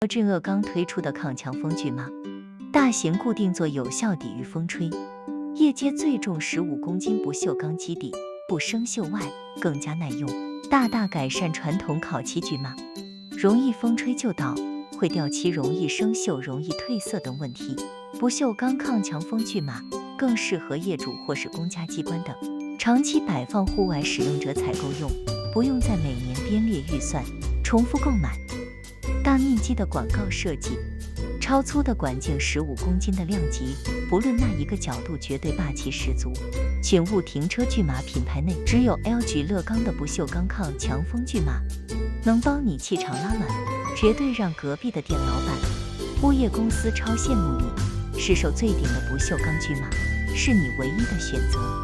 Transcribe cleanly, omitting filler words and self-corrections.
LG乐钢推出的抗强风拒马，大型固定座有效抵御风吹，业界最重15公斤不锈钢基底，不生锈外更加耐用，大大改善传统烤漆拒马，容易风吹就倒，会掉漆，容易生锈，容易褪色等问题。不锈钢抗强风拒马更适合业主或是公家机关等长期摆放户外使用者采购用，不用再每年编列预算重复购买。大面积的广告设计，超粗的管径，15公斤的量级，不论那一个角度，绝对霸气十足。请勿停车拒马品牌内只有LG乐钢的不锈钢抗强风拒马，能帮你气场拉满，绝对让隔壁的店老板。物业公司超羡慕你，市售最顶的不锈钢拒马，是你唯一的选择。